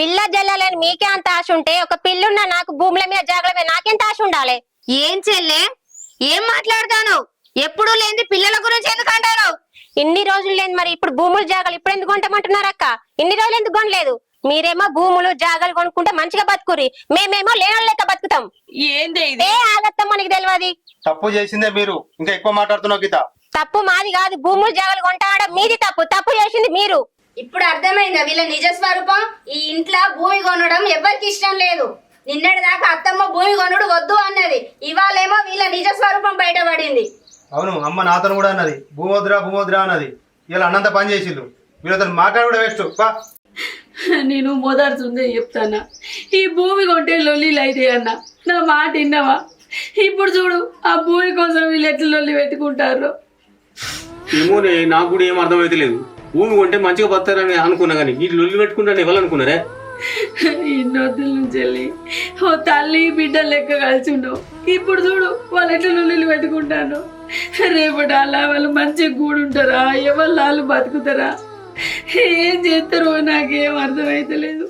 పిల్ల జల్లాలని మీకే అంత ఆశ ఉంటే ఒక పిల్లున్న నాకు భూముల మీద జాగల మీద నాకెంత ఆశ ఉండాలి? ఏం చెల్లే, ఏం మాట్లాడతాను? ఎప్పుడు లేని పిల్లల గురించి ఎందుకు అంటారు? ఇన్ని రోజులు లేదు మరి ఇప్పుడు భూములు జాగాలు ఇప్పుడు ఎందుకు కొంటామంటున్నారు అక్క? ఇన్ని రోజులు ఎందుకు కొనలేదు? మీరేమో భూములు జాగాలు కొనుక్కుంటే మంచిగా బతుకురి, మేమేమో లేనోళ్ళ లెక్క బతుకుతాం. ఏందే ఏ ఆగత్తం మనకి తెలియదు. తప్పు చేసిందే మీరు, ఇంకా ఎక్కువ మాట్లాడుతున్నావు గీత. తప్పు మాది కాదు, భూములు జాగాలు కొంటాడడం మీది తప్పు. తప్పు చేసింది మీరు. ఇప్పుడు అర్థమైందా వీళ్ళ నిజ స్వరూపం? ఈ ఇంట్లో భూమి కొనడం ఎవరికి ఇష్టం లేదు. నిన్నటి దాకా అత్తమ్మ భూమి కొనుడు వద్దు అన్నది, ఇవాళేమో వీళ్ళ నిజ స్వరూపం బయటపడింది. అవును, అమ్మ నాతో కూడా అన్నది భూమోద్రా అన్నది. ఇలా అన్నంత పని చేసిండు, వీళ్ళతో మాట్లాడ వేస్ట్. నేను మొదలుతుందే చెప్తానా, ఈ భూమి కొంటే లొల్లిలు అయితే అన్న నా మాట విన్నావా? ఇప్పుడు చూడు ఆ భూమి కోసం వీళ్ళు ఎట్లా లొల్లి పెట్టుకుంటారు. ఏమోనే, నాకు కూడా ఏం అర్థమైతే లేదు. భూమి కొంటే మంచిగా బతారని అనుకున్నా కానీ ఈ లొల్లి పెట్టుకుంటాను ఇవ్వాలనుకున్నారే. ఇన్నొద్దుల నుంచి వెళ్ళి ఓ తల్లి బిడ్డ లెక్క కలిసి ఉండవు. ఇప్పుడు చూడు వాళ్ళు ఎట్లా లొల్లిలు పెట్టుకుంటాను. రేపటి అలా వాళ్ళు మంచిగా కూడుంటారా, ఎవరు వాళ్ళు బతుకుతారా, ఏం చేస్తారో నాకేం అర్థమైతే లేదు.